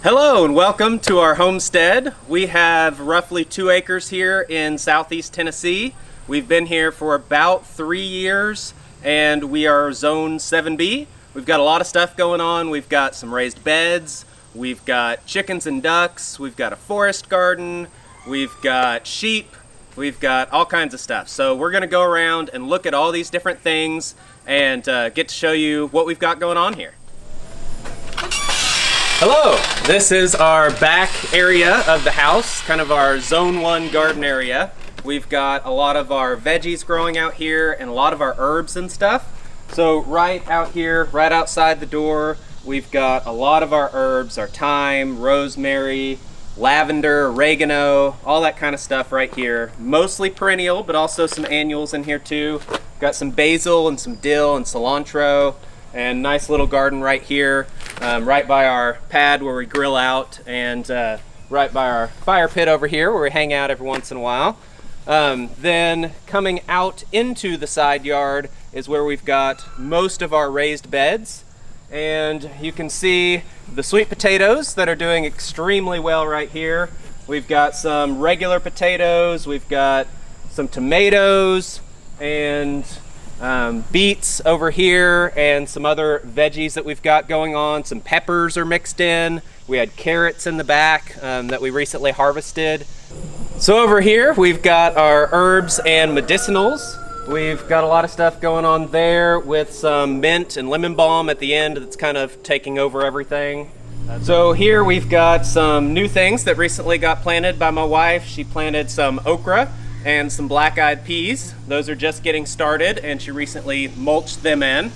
Hello and welcome to our homestead. We have roughly 2 acres here in southeast Tennessee. We've been here for about 3 years and we are zone 7B. We've got a lot of stuff going on. We've got some raised beds, we've got chickens and ducks, we've got a forest garden, we've got sheep, we've got all kinds of stuff. So we're gonna go around and look at all these different things and get to show you what we've got going on here. Hello, this is our back area of the house, kind of our zone 1 garden area. We've got a lot of our veggies growing out here and a lot of our herbs and stuff. So right out here, right outside the door, we've got a lot of our herbs, our thyme, rosemary, lavender, oregano, all that kind of stuff right here. Mostly perennial, but also some annuals in here too. Got some basil and some dill and cilantro. And nice little garden right here, right by our pad where we grill out, and right by our fire pit over here where we hang out every once in a while. Then coming out into the side yard is where we've got most of our raised beds. And you can see the sweet potatoes that are doing extremely well right here. We've got some regular potatoes, we've got some tomatoes, and beets over here, and some other veggies that we've got going on. Some peppers are mixed in. We had carrots in the back that we recently harvested. So over here we've got our herbs and medicinals. We've got a lot of stuff going on there with some mint and lemon balm at the end that's kind of taking over everything. So here we've got some new things that recently got planted by my wife. She planted some okra and some black-eyed peas. Those are just getting started and she recently mulched them in.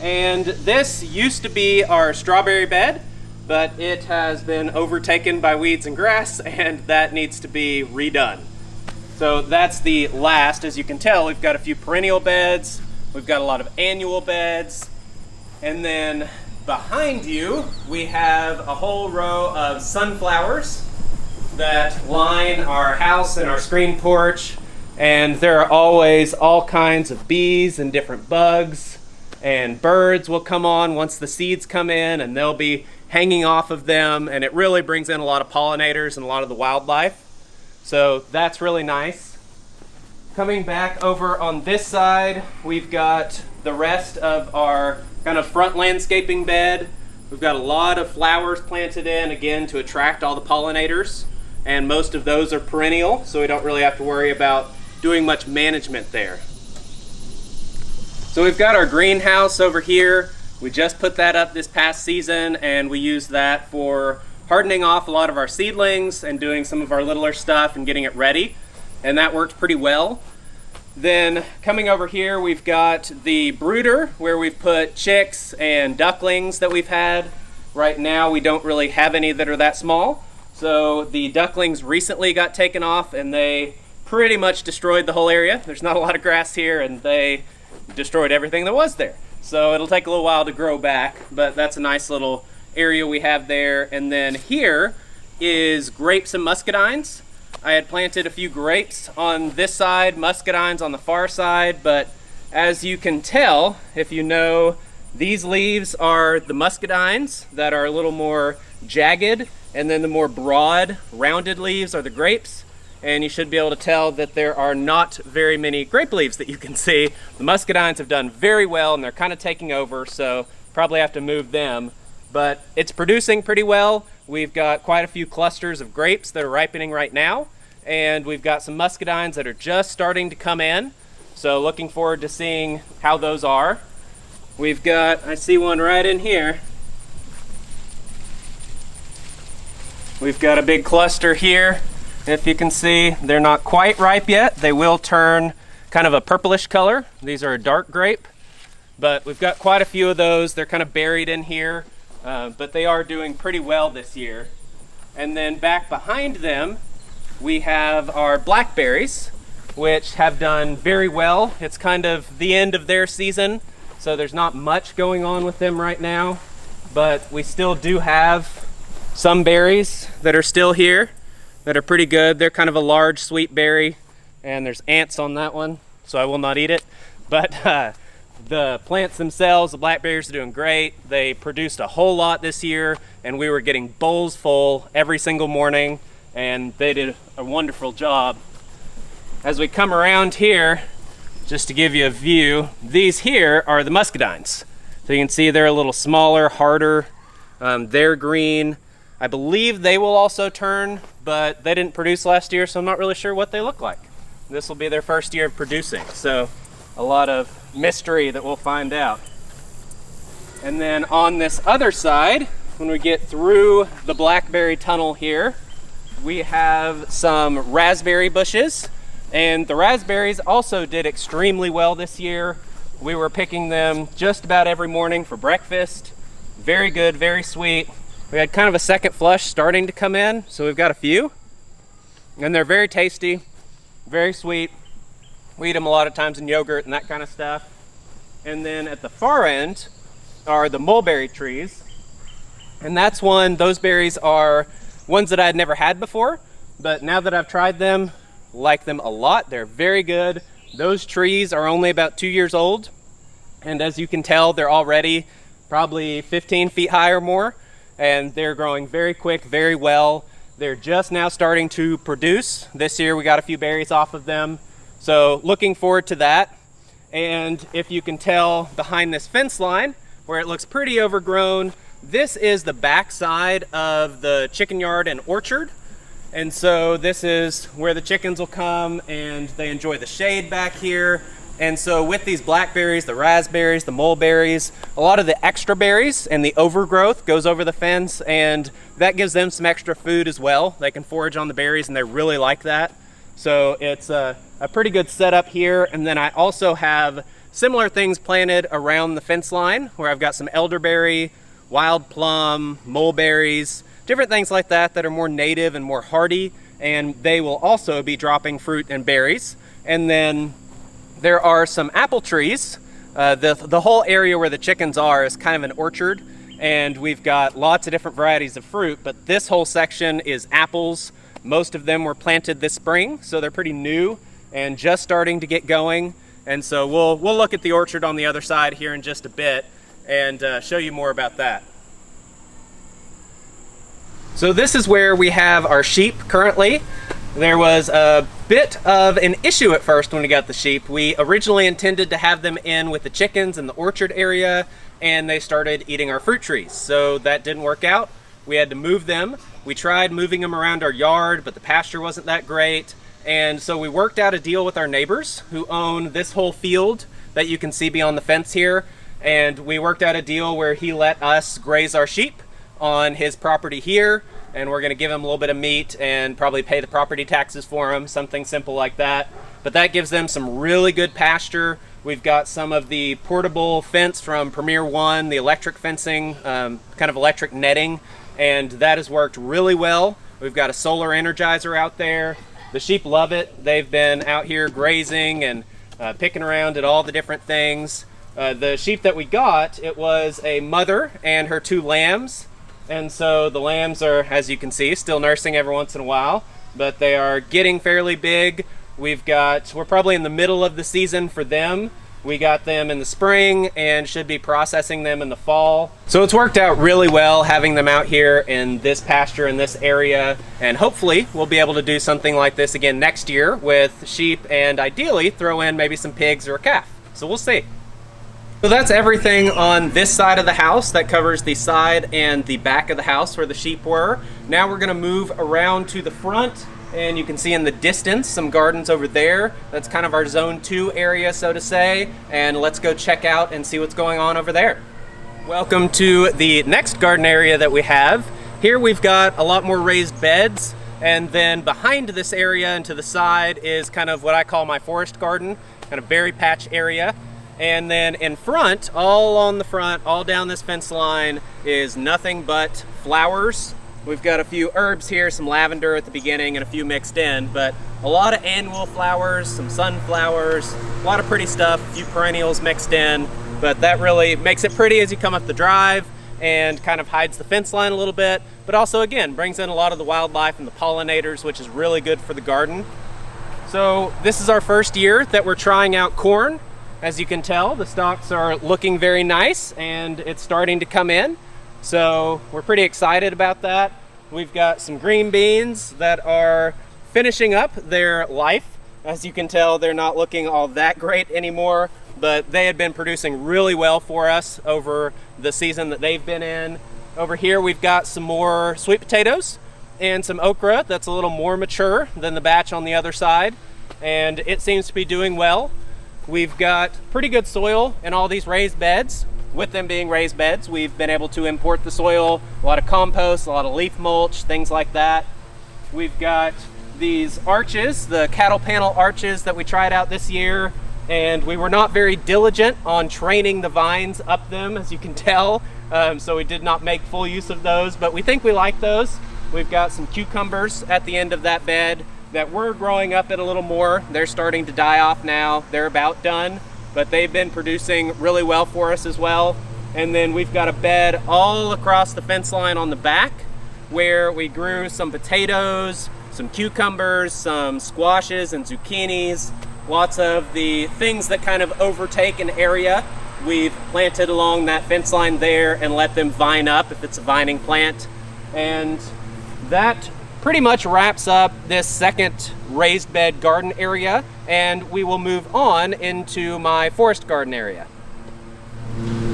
And this used to be our strawberry bed, but it has been overtaken by weeds and grass and that needs to be redone. So that's the last. As you can tell, we've got a few perennial beds, we've got a lot of annual beds, and then behind you we have a whole row of sunflowers that line our house and our screen porch, and there are always all kinds of bees and different bugs, and birds will come on once the seeds come in and they'll be hanging off of them, and it really brings in a lot of pollinators and a lot of the wildlife. So that's really nice. Coming back over on this side, we've got the rest of our kind of front landscaping bed. We've got a lot of flowers planted in, again, to attract all the pollinators. And most of those are perennial, so we don't really have to worry about doing much management there. So we've got our greenhouse over here. We just put that up this past season, and we use that for hardening off a lot of our seedlings and doing some of our littler stuff and getting it ready, and that worked pretty well. Then coming over here, we've got the brooder where we've put chicks and ducklings that we've had. Right now we don't really have any that are that small. So the ducklings recently got taken off and they pretty much destroyed the whole area. There's not a lot of grass here and they destroyed everything that was there. So it'll take a little while to grow back, but that's a nice little area we have there. And then here is grapes and muscadines. I had planted a few grapes on this side, muscadines on the far side, but as you can tell, if you know, these leaves are the muscadines that are a little more jagged, and then the more broad, rounded leaves are the grapes. And you should be able to tell that there are not very many grape leaves that you can see. The muscadines have done very well and they're kind of taking over, so probably have to move them. But it's producing pretty well. We've got quite a few clusters of grapes that are ripening right now, and we've got some muscadines that are just starting to come in. So looking forward to seeing how those are. We've got, I see one right in here. We've got a big cluster here. If you can see, they're not quite ripe yet. They will turn kind of a purplish color. These are a dark grape, but we've got quite a few of those. They're kind of buried in here, but they are doing pretty well this year. And then back behind them, we have our blackberries, which have done very well. It's kind of the end of their season, so there's not much going on with them right now, but we still do have some berries that are still here that are pretty good. They're kind of a large sweet berry, and there's ants on that one, so I will not eat it. But The plants themselves, the blackberries are doing great. They produced a whole lot this year, and we were getting bowls full every single morning, and they did a wonderful job. As we come around here, just to give you a view, these here are the muscadines. So you can see they're a little smaller, harder. They're green. I believe they will also turn, but they didn't produce last year, so I'm not really sure what they look like. This will be their first year of producing, so a lot of mystery that we'll find out. And then on this other side, when we get through the blackberry tunnel here, we have some raspberry bushes, and the raspberries also did extremely well this year. We were picking them just about every morning for breakfast. Very good, very sweet. We had kind of a second flush starting to come in, so we've got a few. And they're very tasty, very sweet. We eat them a lot of times in yogurt and that kind of stuff. And then at the far end are the mulberry trees. And that's those berries are ones that I had never had before, but now that I've tried them, like them a lot. They're very good. Those trees are only about 2 years old. And as you can tell, they're already probably 15 feet high or more. And they're growing very quick, very well. They're just now starting to produce. This year we got a few berries off of them. So looking forward to that. And if you can tell behind this fence line, where it looks pretty overgrown, this is the back side of the chicken yard and orchard. And so this is where the chickens will come and they enjoy the shade back here. And so with these blackberries, the raspberries, the mulberries, a lot of the extra berries and the overgrowth goes over the fence, and that gives them some extra food as well. They can forage on the berries and they really like that. So it's a pretty good setup here. And then I also have similar things planted around the fence line where I've got some elderberry, wild plum, mulberries, different things like that that are more native and more hardy, and they will also be dropping fruit and berries. And then there are some apple trees. The whole area where the chickens are is kind of an orchard, and we've got lots of different varieties of fruit, but this whole section is apples. Most of them were planted this spring, so they're pretty new and just starting to get going. And so we'll look at the orchard on the other side here in just a bit and show you more about that. So this is where we have our sheep currently. There was a bit of an issue at first when we got the sheep. We originally intended to have them in with the chickens in the orchard area, and they started eating our fruit trees. So that didn't work out. We had to move them. We tried moving them around our yard, but the pasture wasn't that great. And so we worked out a deal with our neighbors who own this whole field that you can see beyond the fence here. And we worked out a deal where he let us graze our sheep on his property here, and we're going to give him a little bit of meat and probably pay the property taxes for him, something simple like that. But that gives them some really good pasture. We've got some of the portable fence from Premier One, the electric fencing, kind of electric netting, and that has worked really well. We've got a solar energizer out there. The sheep love it. They've been out here grazing and picking around at all the different things. The sheep that we got, it was a mother and her 2 lambs. And so the lambs are, as you can see, still nursing every once in a while, but they are getting fairly big. We're probably in the middle of the season for them. We got them in the spring and should be processing them in the fall. So it's worked out really well having them out here in this pasture in this area, and hopefully we'll be able to do something like this again next year with sheep, and ideally throw in maybe some pigs or a calf. So we'll see. So that's everything on this side of the house. That covers the side and the back of the house where the sheep were. Now we're gonna move around to the front, and you can see in the distance some gardens over there. That's kind of our zone 2 area, so to say, and let's go check out and see what's going on over there. Welcome to the next garden area that we have. Here we've got a lot more raised beds, and then behind this area and to the side is kind of what I call my forest garden, kind of berry patch area. And then in front, all on the front, all down this fence line is nothing but flowers. We've got a few herbs here, some lavender at the beginning and a few mixed in, but a lot of annual flowers, some sunflowers, a lot of pretty stuff, a few perennials mixed in, but that really makes it pretty as you come up the drive and kind of hides the fence line a little bit, but also again, brings in a lot of the wildlife and the pollinators, which is really good for the garden. So this is our first year that we're trying out corn. As you can tell, the stalks are looking very nice and it's starting to come in. So we're pretty excited about that. We've got some green beans that are finishing up their life. As you can tell, they're not looking all that great anymore, but they had been producing really well for us over the season that they've been in. Over here, we've got some more sweet potatoes and some okra that's a little more mature than the batch on the other side, and it seems to be doing well. We've got pretty good soil in all these raised beds. With them being raised beds, we've been able to import the soil, a lot of compost, a lot of leaf mulch, things like that. We've got these arches, the cattle panel arches that we tried out this year, and we were not very diligent on training the vines up them, as you can tell, so we did not make full use of those, but we think we like those. We've got some cucumbers at the end of that bed that were growing up it a little more. They're starting to die off now. They're about done, but they've been producing really well for us as well. And then we've got a bed all across the fence line on the back where we grew some potatoes, some cucumbers, some squashes and zucchinis, lots of the things that kind of overtake an area. We've planted along that fence line there and let them vine up if it's a vining plant. And that pretty much wraps up this second raised bed garden area, and we will move on into my forest garden area.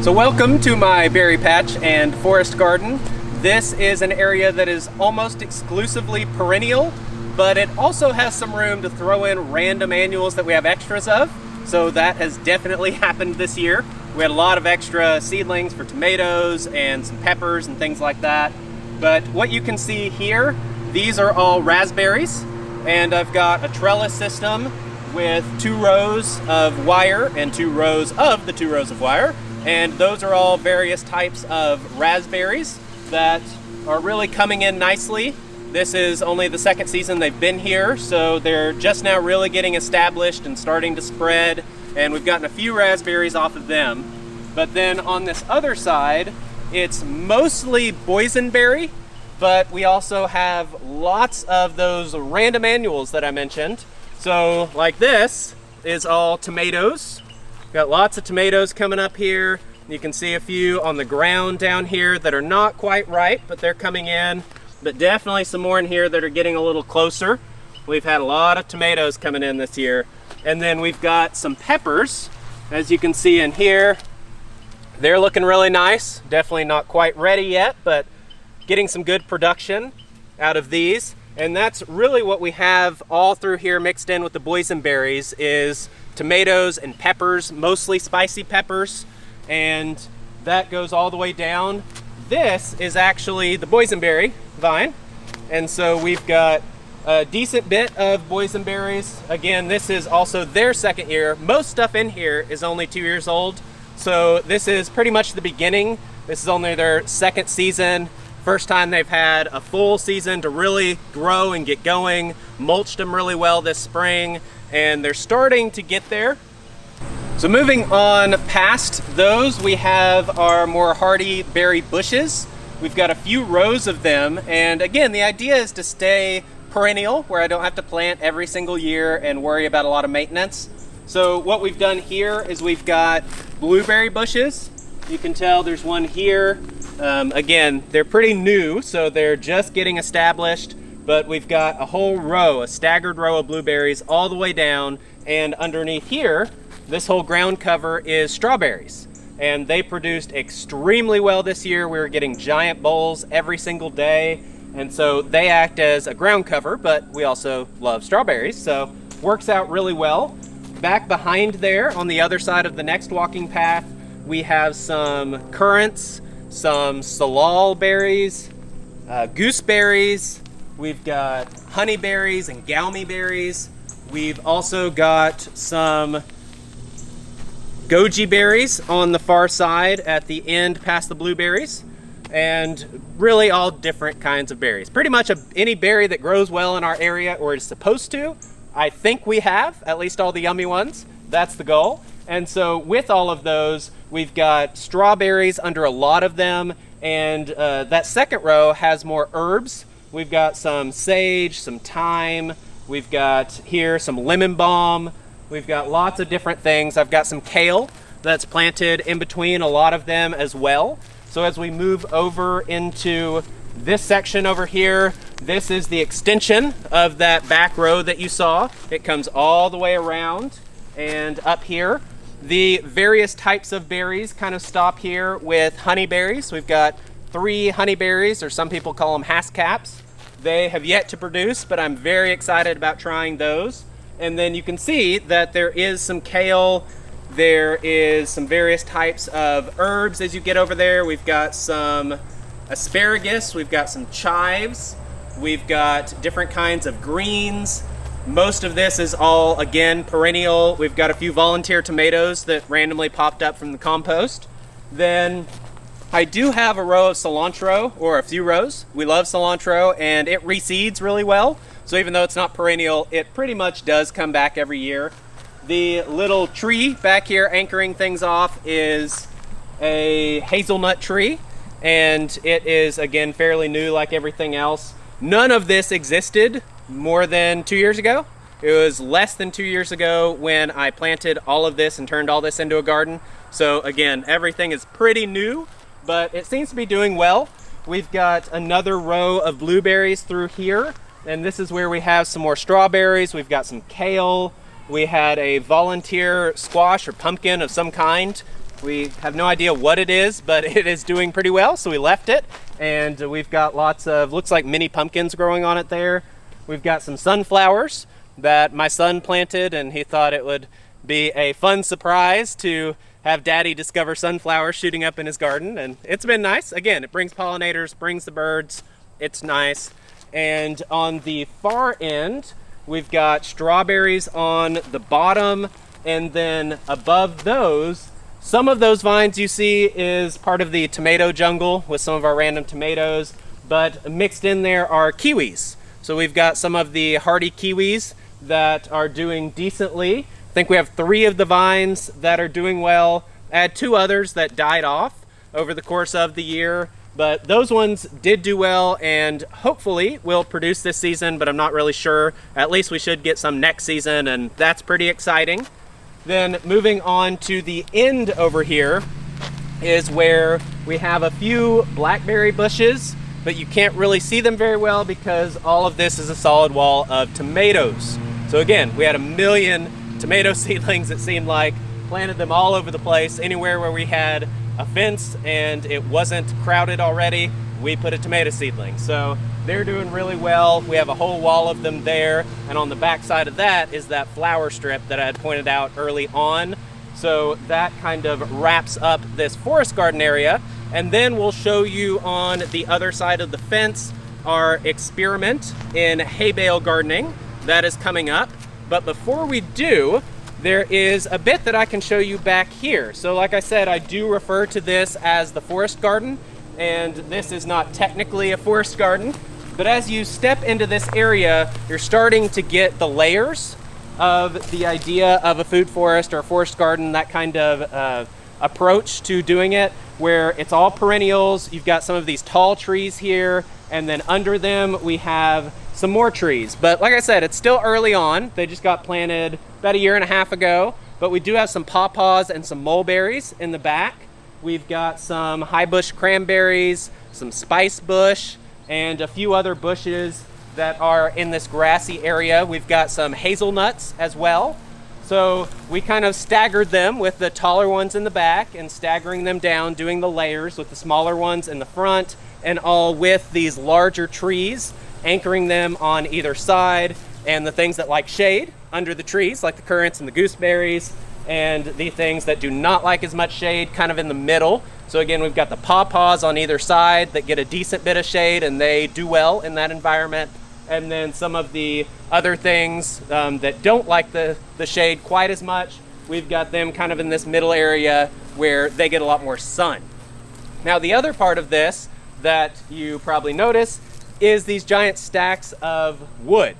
So welcome to my berry patch and forest garden. This is an area that is almost exclusively perennial, but it also has some room to throw in random annuals that we have extras of. So that has definitely happened this year. We had a lot of extra seedlings for tomatoes and some peppers and things like that. But what you can see here, these are all raspberries, and I've got a trellis system with 2 rows of wire and 2 rows of the 2 rows of wire, and those are all various types of raspberries that are really coming in nicely. This is only the second season they've been here, so they're just now really getting established and starting to spread, and we've gotten a few raspberries off of them. But then on this other side, it's mostly boysenberry, but we also have lots of those random annuals that I mentioned. So like this is all tomatoes. Got lots of tomatoes coming up here. You can see a few on the ground down here that are not quite ripe, but they're coming in. But definitely some more in here that are getting a little closer. We've had a lot of tomatoes coming in this year. And then we've got some peppers, as you can see in here. They're looking really nice. Definitely not quite ready yet, but getting some good production out of these. And that's really what we have all through here mixed in with the boysenberries is tomatoes and peppers, mostly spicy peppers. And that goes all the way down. This is actually the boysenberry vine. And so we've got a decent bit of boysenberries. Again, this is also their second year. Most stuff in here is only 2 years old. So this is pretty much the beginning. This is only their second season. First time they've had a full season to really grow and get going. Mulched them really well this spring, and they're starting to get there. So moving on past those, we have our more hardy berry bushes. We've got a few rows of them, and again, the idea is to stay perennial, where I don't have to plant every single year and worry about a lot of maintenance. So what we've done here is we've got blueberry bushes. You can tell there's one here. Again, they're pretty new, so they're just getting established, but we've got a whole row, a staggered row of blueberries all the way down, and underneath here, this whole ground cover is strawberries. And they produced extremely well this year. We were getting giant bowls every single day, and so they act as a ground cover, but we also love strawberries, so works out really well. Back behind there, on the other side of the next walking path, we have some currants, some salal berries, gooseberries. We've got honeyberries and goumi berries. We've also got some goji berries on the far side at the end past the blueberries, and really all different kinds of berries. Pretty much any berry that grows well in our area, or is supposed to. I think we have, at least all the yummy ones. That's the goal. And so with all of those, we've got strawberries under a lot of them, and that second row has more herbs. We've got some sage, some thyme, we've got here some lemon balm, We've got lots of different things. I've got some kale that's planted in between a lot of them as well. So as we move over into this section over here, this is the extension of that back row that you saw. It comes all the way around and up here. The various types of berries kind of stop here with honeyberries. We've got 3 honeyberries, or some people call them haskcaps. They have yet to produce, but I'm very excited about trying those. And then you can see that there is some kale, there is some various types of herbs as you get over there. We've got some asparagus, we've got some chives, we've got different kinds of greens. Most of this is all, again, perennial. We've got a few volunteer tomatoes that randomly popped up from the compost. Then I do have a row of cilantro, or a few rows. We love cilantro, and it reseeds really well. So even though it's not perennial, it pretty much does come back every year. The little tree back here anchoring things off is a hazelnut tree, and it is, again, fairly new like everything else. None of this existed more than 2 years ago. It was less than 2 years ago when I planted all of this and turned all this into a garden. So again, everything is pretty new, but it seems to be doing well. We've got another row of blueberries through here, and this is where we have some more strawberries. We've got some kale. We had a volunteer squash or pumpkin of some kind. We have no idea what it is, but it is doing pretty well, so we left it. And we've got lots of, looks like mini pumpkins growing on it there. We've got some sunflowers that my son planted, and he thought it would be a fun surprise to have Daddy discover sunflowers shooting up in his garden, and it's been nice. Again, it brings pollinators, brings the birds. It's nice. And on the far end, we've got strawberries on the bottom, and then above those, some of those vines you see is part of the tomato jungle with some of our random tomatoes, but mixed in there are kiwis. So we've got some of the hardy kiwis that are doing decently. I think we have 3 of the vines that are doing well. I had 2 others that died off over the course of the year, but those ones did do well and hopefully will produce this season, but I'm not really sure. At least we should get some next season, and that's pretty exciting. Then moving on to the end over here is where we have a few blackberry bushes, but you can't really see them very well because all of this is a solid wall of tomatoes. So again, we had 1 million tomato seedlings, it seemed like, planted them all over the place. Anywhere where we had a fence and it wasn't crowded already, we put a tomato seedling. So they're doing really well. We have a whole wall of them there, and on the back side of that is that flower strip that I had pointed out early on. So that kind of wraps up this forest garden area, and then we'll show you on the other side of the fence our experiment in hay bale gardening that is coming up. But before we do, there is a bit that I can show you back here. So like I said, I do refer to this as the forest garden, and this is not technically a forest garden, but as you step into this area, you're starting to get the layers of the idea of a food forest or a forest garden, that kind of approach to doing it, where it's all perennials. You've got some of these tall trees here, and then under them we have some more trees. But like I said, it's still early on. They just got planted about 1.5 years ago, but we do have some pawpaws and some mulberries in the back. We've got some high bush cranberries, some spice bush, and a few other bushes that are in this grassy area. We've got some hazelnuts as well. So we kind of staggered them with the taller ones in the back and staggering them down, doing the layers with the smaller ones in the front, and all with these larger trees, anchoring them on either side, and the things that like shade under the trees, like the currants and the gooseberries, and the things that do not like as much shade kind of in the middle. So again, we've got the pawpaws on either side that get a decent bit of shade, and they do well in that environment. And then some of the other things that don't like the shade quite as much, we've got them kind of in this middle area where they get a lot more sun. Now the other part of this that you probably notice is these giant stacks of wood.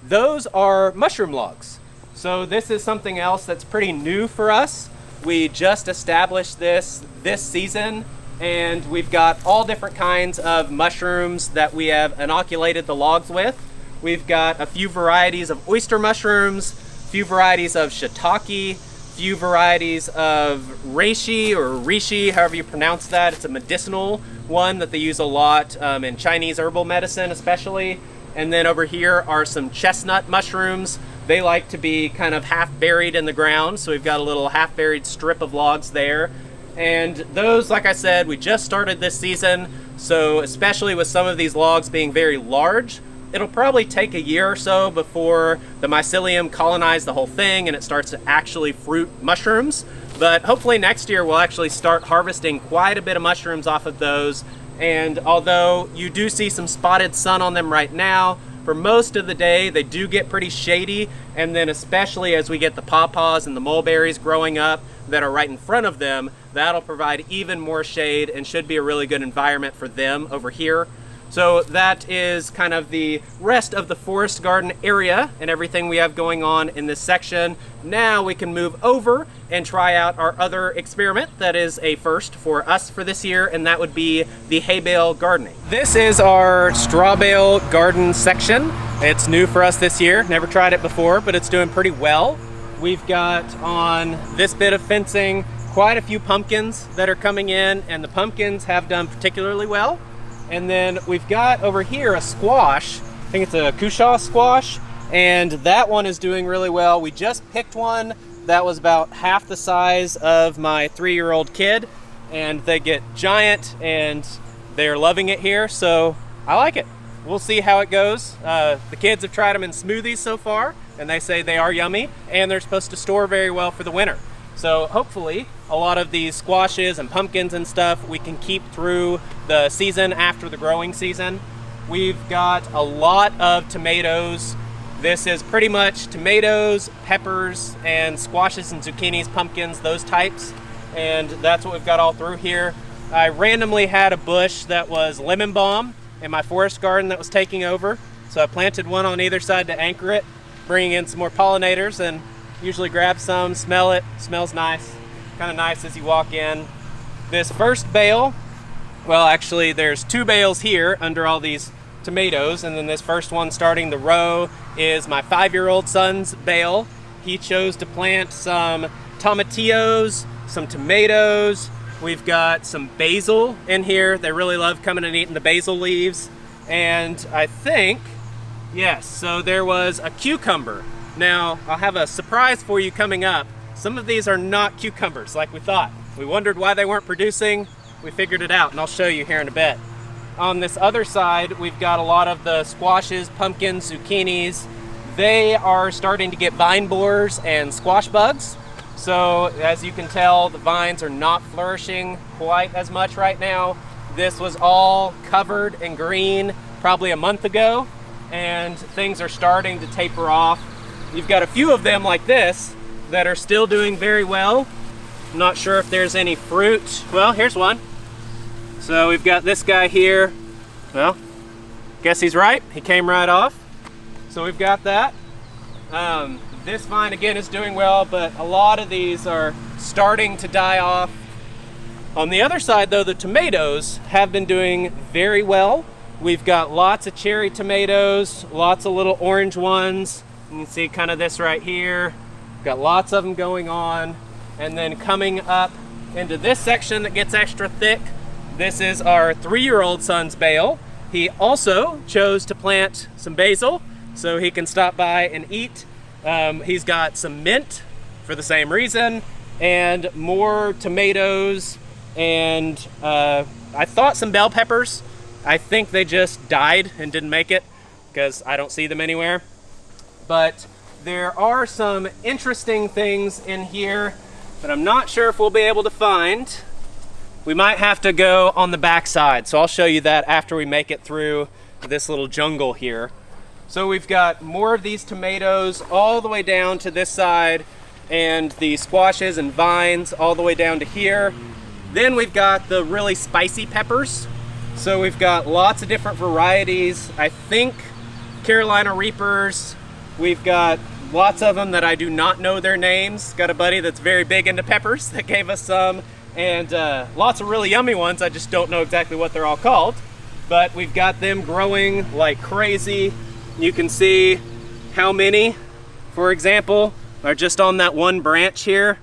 Those are mushroom logs. So this is something else that's pretty new for us. We just established this season, and we've got all different kinds of mushrooms that we have inoculated the logs with. We've got a few varieties of oyster mushrooms, few varieties of shiitake, few varieties of reishi or rishi, however you pronounce that. It's a medicinal one that they use a lot in Chinese herbal medicine especially. And then over here are some chestnut mushrooms. They like to be kind of half buried in the ground, so we've got a little half buried strip of logs there. And those, like I said, we just started this season, so especially with some of these logs being very large, it'll probably take a year or so before the mycelium colonize the whole thing and it starts to actually fruit mushrooms. But hopefully next year we'll actually start harvesting quite a bit of mushrooms off of those. And although you do see some spotted sun on them right now, for most of the day they do get pretty shady, and then especially as we get the pawpaws and the mulberries growing up that are right in front of them, that'll provide even more shade and should be a really good environment for them over here. So that is kind of the rest of the forest garden area and everything we have going on in this section. Now we can move over and try out our other experiment that is a first for us for this year, and that would be the hay bale gardening. This is our straw bale garden section. It's new for us this year, never tried it before, but it's doing pretty well. We've got on this bit of fencing quite a few pumpkins that are coming in, and the pumpkins have done particularly well. And then we've got over here a squash. I think it's a cushaw squash, and that one is doing really well. We just picked one that was about half the size of my 3-year-old kid, and they get giant and they're loving it here, so I like it. We'll see how it goes. The kids have tried them in smoothies so far, and they say they are yummy, and they're supposed to store very well for the winter. So hopefully a lot of these squashes and pumpkins and stuff we can keep through the season after the growing season. We've got a lot of tomatoes. This is pretty much tomatoes, peppers, and squashes and zucchinis, pumpkins, those types. And that's what we've got all through here. I randomly had a bush that was lemon balm in my forest garden that was taking over. So I planted one on either side to anchor it, bringing in some more pollinators, and usually grab some, smell it, smells nice. Kind of nice as you walk in. This first bale, well actually there's 2 bales here under all these tomatoes, and then this first one starting the row is my 5-year-old son's bale. He chose to plant some tomatillos, some tomatoes. We've got some basil in here. They really love coming and eating the basil leaves. And I think, yes, so there was a cucumber. Now, I'll have a surprise for you coming up. Some of these are not cucumbers like we thought. We wondered why they weren't producing. We figured it out, and I'll show you here in a bit. On this other side, we've got a lot of the squashes, pumpkins, zucchinis. They are starting to get vine borers and squash bugs. So as you can tell, the vines are not flourishing quite as much right now. This was all covered in green probably a month ago, and things are starting to taper off. You've got a few of them like this that are still doing very well. I'm not sure if there's any fruit. Well, here's one. So we've got this guy here. Well, guess he's right. He came right off. So we've got that. This vine again is doing well, but a lot of these are starting to die off. On the other side though, the tomatoes have been doing very well. We've got lots of cherry tomatoes, lots of little orange ones. You can see kind of this right here. Got lots of them going on. And then coming up into this section that gets extra thick, this is our 3-year-old son's bale. He also chose to plant some basil so he can stop by and eat. He's got some mint for the same reason, and more tomatoes, and I thought some bell peppers. I think they just died and didn't make it because I don't see them anywhere. But there are some interesting things in here that I'm not sure if we'll be able to find. We might have to go on the back side, so I'll show you that after we make it through this little jungle here. So we've got more of these tomatoes all the way down to this side, and the squashes and vines all the way down to here. Then we've got the really spicy peppers. So we've got lots of different varieties. I think Carolina Reapers. We've got lots of them that I do not know their names. Got a buddy that's very big into peppers that gave us some, and lots of really yummy ones. I just don't know exactly what they're all called, but we've got them growing like crazy. You can see how many. For example, are just on that one branch here.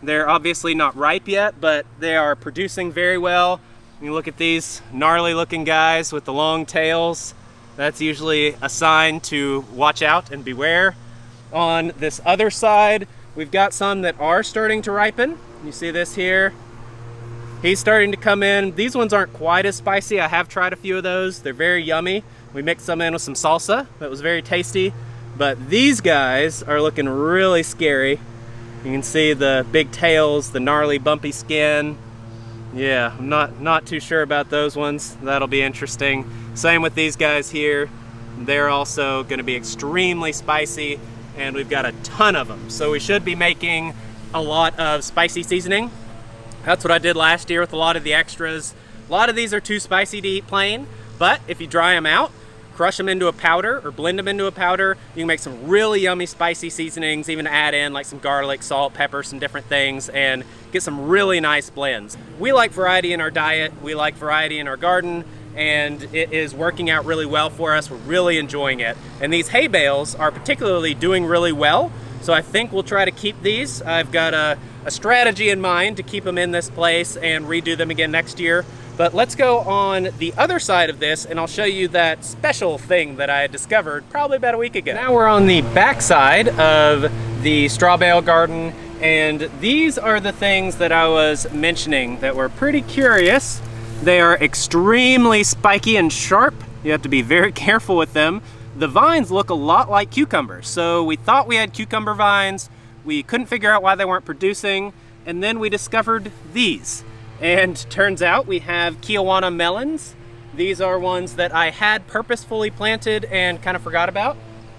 They're obviously not ripe yet, but they are producing very well. You look at these gnarly looking guys with the long tails. That's usually a sign to watch out and beware. On this other side, we've got some that are starting to ripen. You see this here? He's starting to come in. These ones aren't quite as spicy. I have tried a few of those. They're very yummy. We mixed some in with some salsa. That was very tasty. But these guys are looking really scary. You can see the big tails, the gnarly bumpy skin. Yeah, I'm not too sure about those ones. That'll be interesting. Same with these guys here. They're also going to be extremely spicy, and we've got a ton of them. So we should be making a lot of spicy seasoning. That's what I did last year with a lot of the extras. A lot of these are too spicy to eat plain, but if you dry them out, crush them into a powder or blend them into a powder, you can make some really yummy spicy seasonings, even add in like some garlic, salt, pepper, some different things, and get some really nice blends. We like variety in our diet, we like variety in our garden, and it is working out really well for us. We're really enjoying it. And these hay bales are particularly doing really well, so I think we'll try to keep these. I've got a strategy in mind to keep them in this place and redo them again next year. But let's go on the other side of this and I'll show you that special thing that I had discovered probably about a week ago. Now we're on the back side of the straw bale garden, and these are the things that I was mentioning that were pretty curious. They are extremely spiky and sharp. You have to be very careful with them. The vines look a lot like cucumbers. So we thought we had cucumber vines. We couldn't figure out why they weren't producing. And then we discovered these. And turns out we have Kiawana melons. These are ones that I had purposefully planted and kind of forgot about.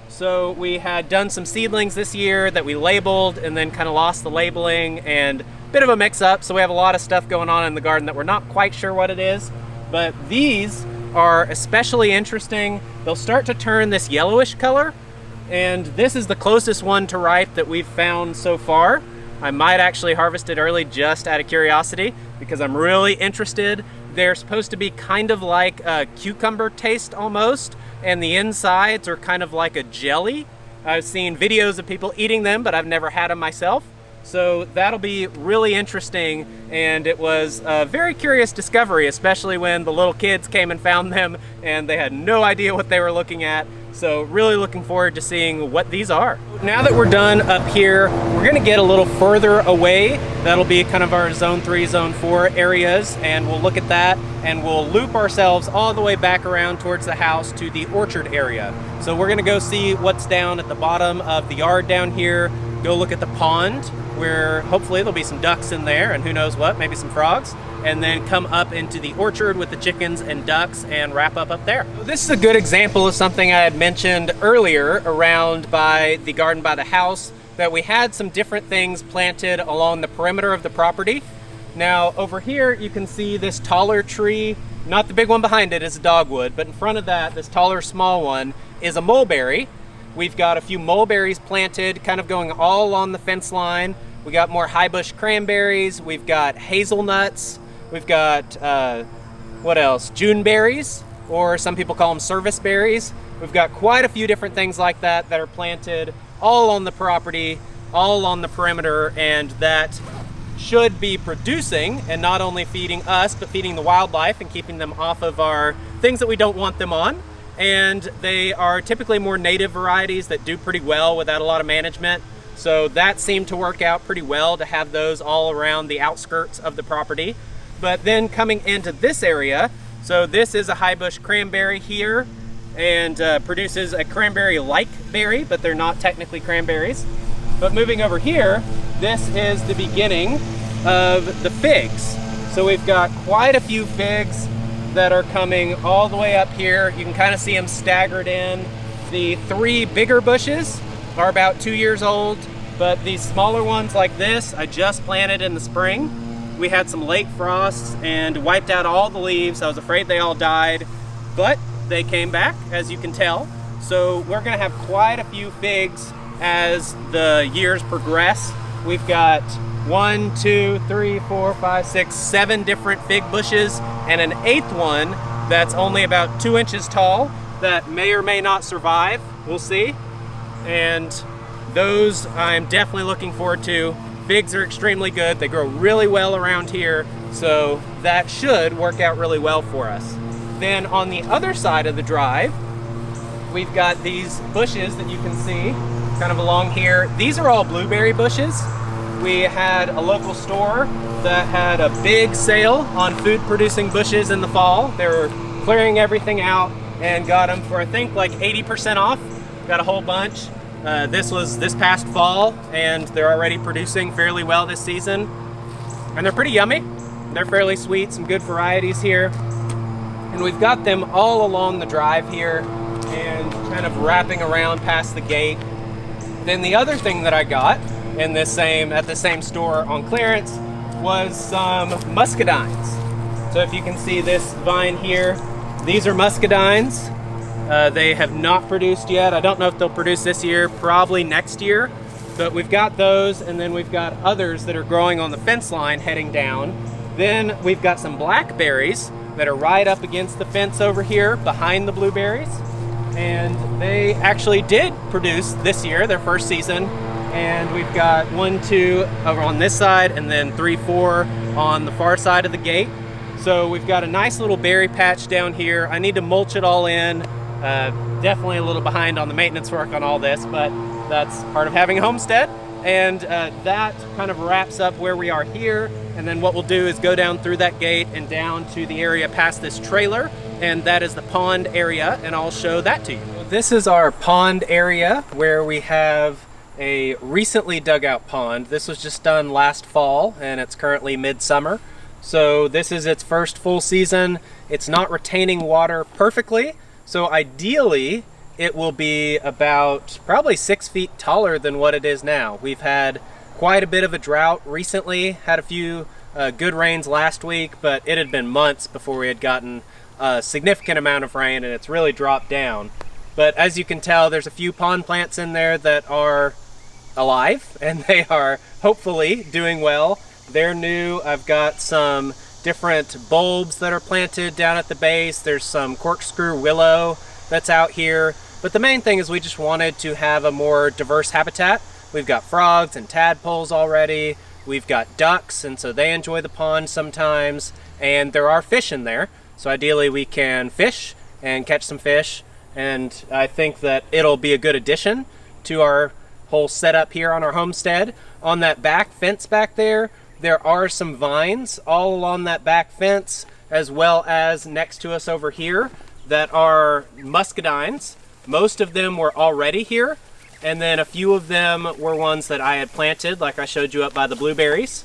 So we had done some seedlings this year that we labeled and then kind of lost the labeling, and a bit of a mix up. So we have a lot of stuff going on in the garden that we're not quite sure what it is. But these are especially interesting. They'll start to turn this yellowish color, and this is the closest one to ripe that we've found so far. I might actually harvest it early just out of curiosity because I'm really interested. They're supposed to be kind of like a cucumber taste almost, and the insides are kind of like a jelly. I've seen videos of people eating them, but I've never had them myself. So that'll be really interesting, and it was a very curious discovery, especially when the little kids came and found them and they had no idea what they were looking at. So really looking forward to seeing what these are. Now that we're done up here, we're gonna get a little further away. That'll be kind of our zone 3, zone 4 areas, and we'll look at that and we'll loop ourselves all the way back around towards the house to the orchard area. So we're gonna go see what's down at the bottom of the yard down here, go look at the pond, where hopefully there'll be some ducks in there and who knows what, maybe some frogs, and then come up into the orchard with the chickens and ducks and wrap up there. This is a good example of something I had mentioned earlier around by the garden by the house, that we had some different things planted along the perimeter of the property. Now over here you can see this taller tree, not the big one behind it is a dogwood, but in front of that, this taller small one is a mulberry. We've got a few mulberries planted, kind of going all along the fence line. We got more high bush cranberries. We've got hazelnuts. We've got, what else? June berries, or some people call them service berries. We've got quite a few different things like that that are planted all on the property, all on the perimeter, and that should be producing and not only feeding us, but feeding the wildlife and keeping them off of our things that we don't want them on. And they are typically more native varieties that do pretty well without a lot of management. So that seemed to work out pretty well to have those all around the outskirts of the property. But then coming into this area, so this is a high bush cranberry here, and produces a cranberry-like berry, but they're not technically cranberries. But moving over here, this is the beginning of the figs. So we've got quite a few figs that are coming all the way up here. You can kind of see them staggered in. The 3 bigger bushes are about 2 years old, but these smaller ones like this, I just planted in the spring. We had some late frosts and wiped out all the leaves. I was afraid they all died, but they came back, as you can tell. So we're gonna have quite a few figs as the years progress. We've got 1, 2, 3, 4, 5, 6, 7 different fig bushes, and an 8th one that's only about 2 inches tall that may or may not survive. We'll see. And those I'm definitely looking forward to. Figs are extremely good. They grow really well around here, so that should work out really well for us. Then on the other side of the drive, we've got these bushes that you can see kind of along here. These are all blueberry bushes. We had a local store that had a big sale on food producing bushes in the fall. They were clearing everything out and got them for I think like 80% off. Got a whole bunch. This was this past fall, and they're already producing fairly well this season. And they're pretty yummy. They're fairly sweet, some good varieties here. And we've got them all along the drive here and kind of wrapping around past the gate. Then the other thing that I got in this at the same store on clearance was some muscadines. So if you can see this vine here, these are muscadines. They have not produced yet. I don't know if they'll produce this year, probably next year. But we've got those, and then we've got others that are growing on the fence line heading down. Then we've got some blackberries that are right up against the fence over here behind the blueberries. And they actually did produce this year, their first season. And we've got 1, 2 over on this side, and then 3, 4 on the far side of the gate. So we've got a nice little berry patch down here. I need to mulch it all in. Definitely a little behind on the maintenance work on all this, but that's part of having a homestead. And that kind of wraps up where we are here. And then what we'll do is go down through that gate and down to the area past this trailer, and that is the pond area, and I'll show that to you. This is our pond area where we have a recently dug out pond. This was just done last fall, and it's currently midsummer. So this is its first full season. It's not retaining water perfectly, so ideally it will be about probably 6 feet taller than what it is now. We've had quite a bit of a drought recently, had a few good rains last week, but it had been months before we had gotten a significant amount of rain, and it's really dropped down. But as you can tell, there's a few pond plants in there that are alive, and they are hopefully doing well. They're new. I've got some different bulbs that are planted down at the base. There's some corkscrew willow that's out here. But the main thing is we just wanted to have a more diverse habitat. We've got frogs and tadpoles already. We've got ducks, and so they enjoy the pond sometimes. And there are fish in there. So ideally we can fish and catch some fish. And I think that it'll be a good addition to our whole setup here on our homestead. On that back fence back there, there are some vines all along that back fence, as well as next to us over here, that are muscadines. Most of them were already here, and then a few of them were ones that I had planted, like I showed you up by the blueberries.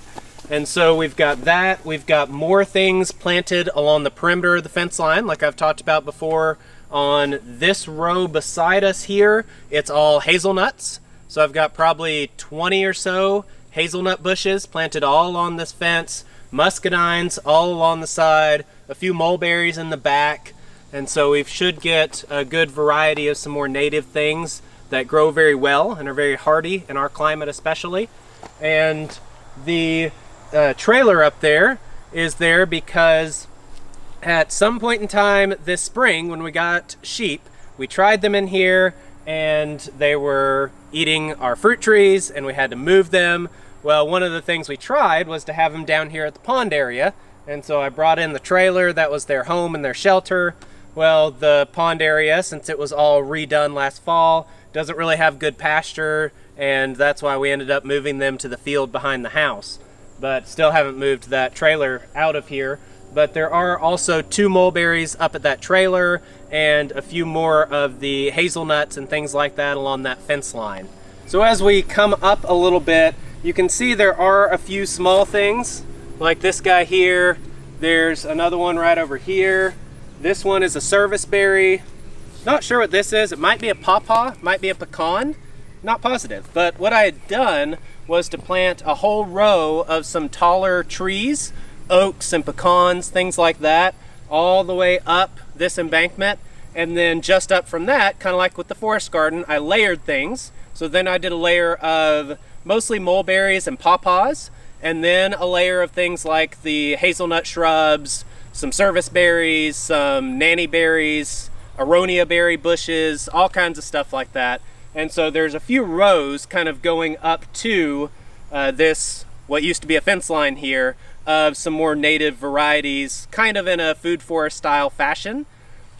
And so we've got that. We've got more things planted along the perimeter of the fence line, like I've talked about before. On this row beside us here, it's all hazelnuts. So I've got probably 20 or so hazelnut bushes planted all along this fence, muscadines all along the side, a few mulberries in the back. And so we should get a good variety of some more native things that grow very well and are very hardy in our climate especially. And the trailer up there is there because at some point in time this spring when we got sheep, we tried them in here and they were eating our fruit trees and we had to move them. Well, one of the things we tried was to have them down here at the pond area, and so I brought in the trailer. That was their home and their shelter. Well, the pond area, since it was all redone last fall, doesn't really have good pasture, and that's why we ended up moving them to the field behind the house. But still haven't moved that trailer out of here. But there are also 2 mulberries up at that trailer and a few more of the hazelnuts and things like that along that fence line. So as we come up a little bit, you can see there are a few small things, like this guy here. There's another one right over here. This one is a service berry. Not sure what this is. It might be a pawpaw, might be a pecan. Not positive. But what I had done was to plant a whole row of some taller trees, oaks and pecans, things like that, all the way up this embankment. And then just up from that, kind of like with the forest garden, I layered things. So then I did a layer of mostly mulberries and pawpaws, and then a layer of things like the hazelnut shrubs, some service berries, some nanny berries, aronia berry bushes, all kinds of stuff like that. And so there's a few rows kind of going up to this, what used to be a fence line here, of some more native varieties, kind of in a food forest style fashion.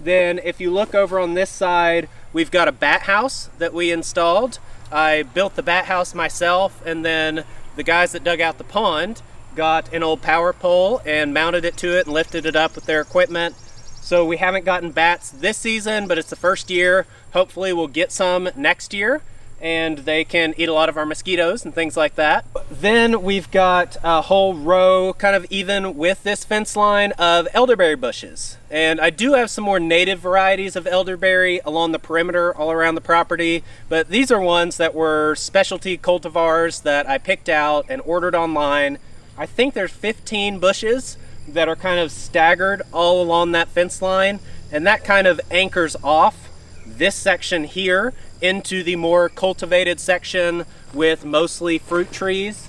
Then if you look over on this side, we've got a bat house that we installed. I built the bat house myself, and then the guys that dug out the pond got an old power pole and mounted it to it and lifted it up with their equipment. So we haven't gotten bats this season, but it's the first year. Hopefully we'll get some next year, and they can eat a lot of our mosquitoes and things like that. Then we've got a whole row, kind of even with this fence line, of elderberry bushes. And I do have some more native varieties of elderberry along the perimeter all around the property, but these are ones that were specialty cultivars that I picked out and ordered online. I think there's 15 bushes that are kind of staggered all along that fence line, and that kind of anchors off this section here into the more cultivated section with mostly fruit trees.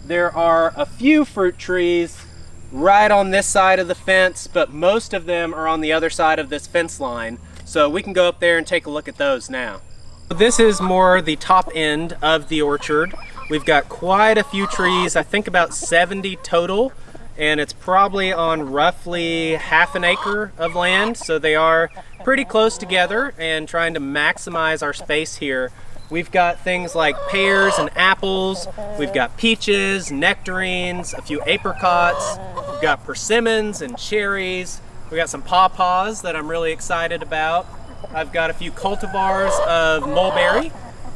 There are a few fruit trees right on this side of the fence, but most of them are on the other side of this fence line. So we can go up there and take a look at those now. This is more the top end of the orchard. We've got quite a few trees, I think about 70 total, and it's probably on roughly half an acre of land. So they are pretty close together and trying to maximize our space here. We've got things like pears and apples, we've got peaches, nectarines, a few apricots, we've got persimmons and cherries, we've got some pawpaws that I'm really excited about. I've got a few cultivars of mulberry,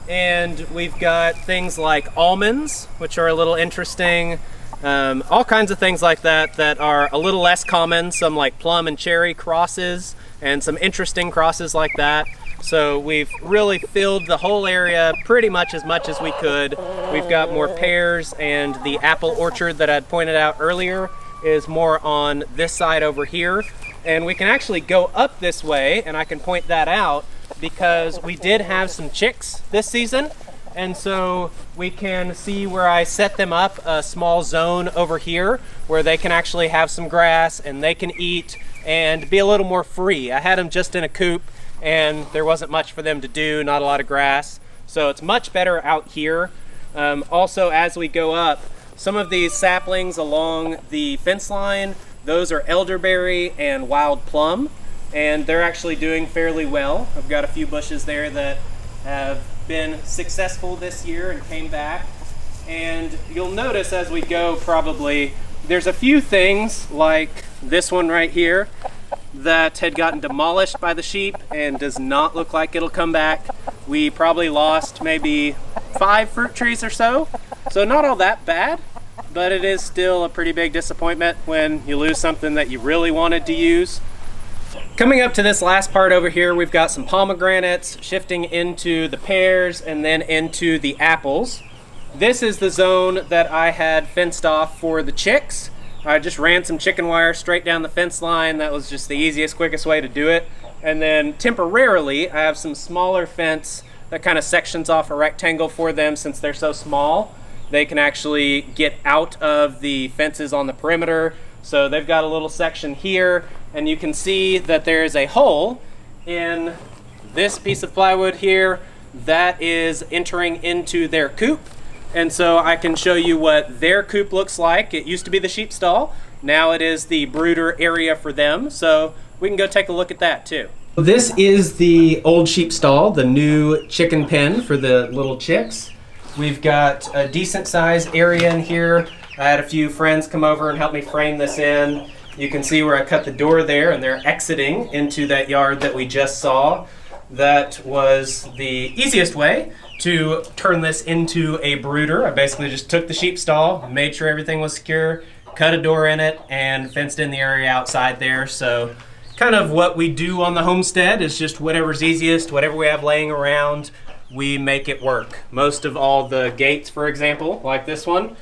and we've got things like almonds, which are a little interesting. All kinds of things like that that are a little less common, some like plum and cherry crosses, and some interesting crosses like that. So we've really filled the whole area pretty much as we could. We've got more pears, and the apple orchard that I'd pointed out earlier is more on this side over here. And we can actually go up this way, and I can point that out because we did have some chicks this season. And so we can see where I set them up, a small zone over here where they can actually have some grass and they can eat and be a little more free. I had them just in a coop, and there wasn't much for them to do, not a lot of grass. So it's much better out here. Also, as we go up, some of these saplings along the fence line, those are elderberry and wild plum, and they're actually doing fairly well. I've got a few bushes there that have been successful this year and came back. And you'll notice as we go, probably, there's a few things like this one right here that had gotten demolished by the sheep and does not look like it'll come back. We probably lost maybe 5 fruit trees or so. So not all that bad, but it is still a pretty big disappointment when you lose something that you really wanted to use. Coming up to this last part over here, we've got some pomegranates shifting into the pears and then into the apples. This is the zone that I had fenced off for the chicks. I just ran some chicken wire straight down the fence line. That was just the easiest, quickest way to do it. And then temporarily, I have some smaller fence that kind of sections off a rectangle for them. Since they're so small, they can actually get out of the fences on the perimeter. So they've got a little section here, and you can see that there's a hole in this piece of plywood here that is entering into their coop. And so I can show you what their coop looks like. It used to be the sheep stall. Now it is the brooder area for them. So we can go take a look at that too. This is the old sheep stall, the new chicken pen for the little chicks. We've got a decent sized area in here. I had a few friends come over and help me frame this in. You can see where I cut the door there, and they're exiting into that yard that we just saw. That was the easiest way to turn this into a brooder. I basically just took the sheep stall, made sure everything was secure, cut a door in it, and fenced in the area outside there. So kind of what we do on the homestead is just whatever's easiest, whatever we have laying around, we make it work. Most of all the gates, for example, like this one,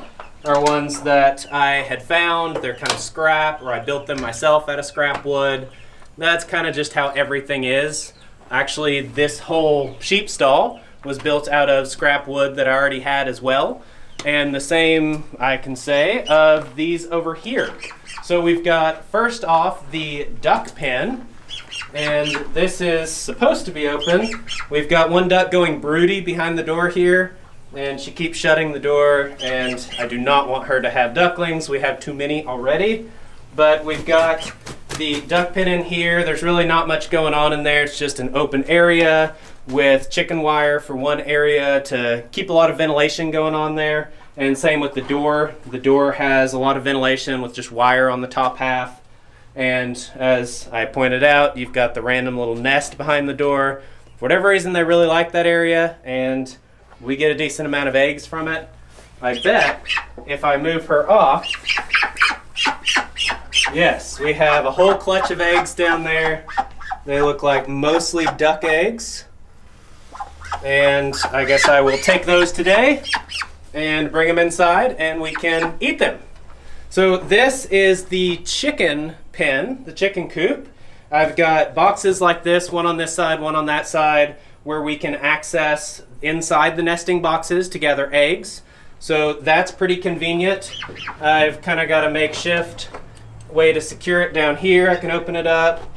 are ones that I had found. They're kind of scrap, or I built them myself out of scrap wood. That's kind of just how everything is. Actually, this whole sheep stall was built out of scrap wood that I already had as well. And the same I can say of these over here. So we've got, first off, the duck pen. and this is supposed to be open. We've got one duck going broody behind the door here, and she keeps shutting the door, and I do not want her to have ducklings. We have too many already, but we've got the duck pen in here. There's really not much going on in there. It's just an open area with chicken wire for one area to keep a lot of ventilation going on there. And same with the door. The door has a lot of ventilation with just wire on the top half. And as I pointed out, you've got the random little nest behind the door. For whatever reason, they really like that area, and we get a decent amount of eggs from it. I bet if I move her off, yes, we have a whole clutch of eggs down there. They look like mostly duck eggs. And I guess I will take those today and bring them inside and we can eat them. So this is the chicken pen, the chicken coop. I've got boxes like this, one on this side, one on that side, where we can access inside the nesting boxes to gather eggs. So that's pretty convenient. I've kind of got a makeshift way to secure it down here. I can open it up.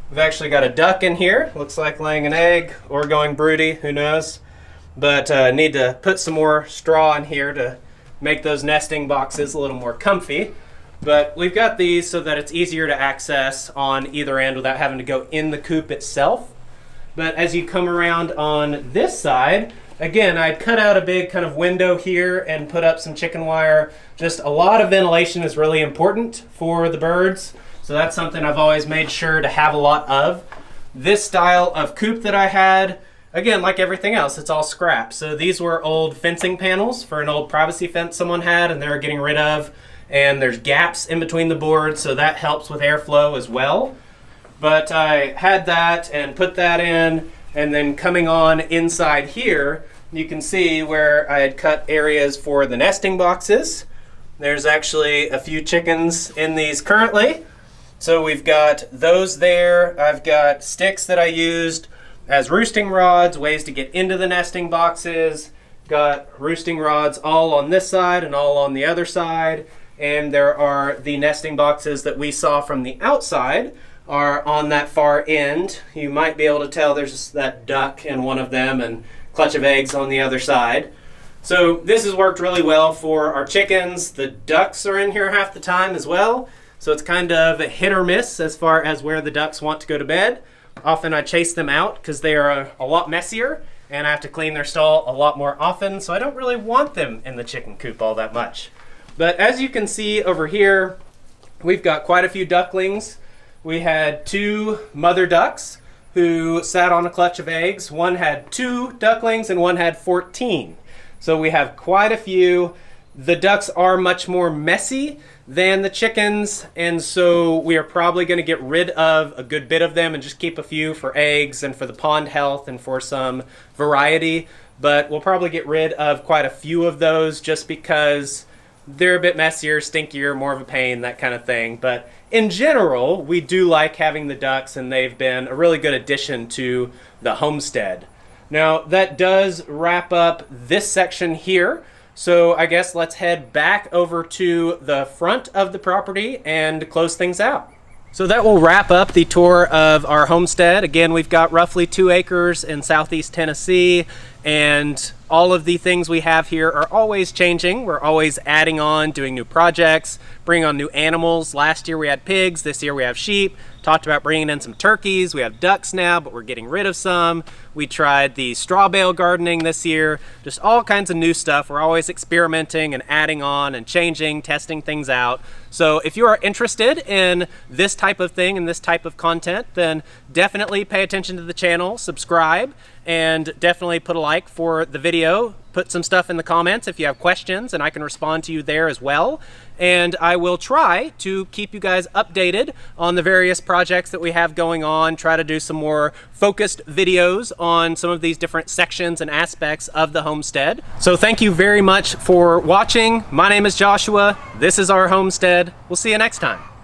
We've actually got a duck in here. Looks like laying an egg or going broody, who knows. But need to put some more straw in here to make those nesting boxes a little more comfy. But we've got these so that it's easier to access on either end without having to go in the coop itself. But as you come around on this side, again, I'd cut out a big kind of window here and put up some chicken wire. Just a lot of ventilation is really important for the birds. So that's something I've always made sure to have a lot of. This style of coop that I had, again, like everything else, it's all scrap. So these were old fencing panels for an old privacy fence someone had and they're getting rid of. And there's gaps in between the boards, so that helps with airflow as well. But I had that and put that in, and then coming on inside here, you can see where I had cut areas for the nesting boxes. There's actually a few chickens in these currently. So we've got those there. I've got sticks that I used as roosting rods, ways to get into the nesting boxes. Got roosting rods all on this side and all on the other side. And there are the nesting boxes that we saw from the outside are on that far end. You might be able to tell there's just that duck in one of them and clutch of eggs on the other side. So this has worked really well for our chickens. The ducks are in here half the time as well. So it's kind of a hit or miss as far as where the ducks want to go to bed. Often I chase them out because they are a lot messier and I have to clean their stall a lot more often. So I don't really want them in the chicken coop all that much. But as you can see over here, we've got quite a few ducklings. We had 2 mother ducks who sat on a clutch of eggs. One had 2 ducklings and one had 14. So we have quite a few. The ducks are much more messy than the chickens, and so we are probably going to get rid of a good bit of them and just keep a few for eggs and for the pond health and for some variety. But we'll probably get rid of quite a few of those just because they're a bit messier, stinkier, more of a pain, that kind of thing. But in general, we do like having the ducks, and they've been a really good addition to the homestead. Now, that does wrap up this section here. So I guess let's head back over to the front of the property and close things out. So that will wrap up the tour of our homestead. Again, we've got roughly 2 acres in southeast Tennessee, and all of the things we have here are always changing. We're always adding on, doing new projects, bringing on new animals. Last year we had pigs, this year we have sheep. Talked about bringing in some turkeys. We have ducks now, but we're getting rid of some. We tried the straw bale gardening this year. Just all kinds of new stuff. We're always experimenting and adding on and changing, testing things out. So if you are interested in this type of thing and this type of content, then definitely pay attention to the channel, subscribe, and definitely put a like for the video. Put some stuff in the comments if you have questions, and I can respond to you there as well. And I will try to keep you guys updated on the various projects that we have going on, try to do some more focused videos on some of these different sections and aspects of the homestead. So thank you very much for watching. My name is Joshua. This is our homestead. We'll see you next time.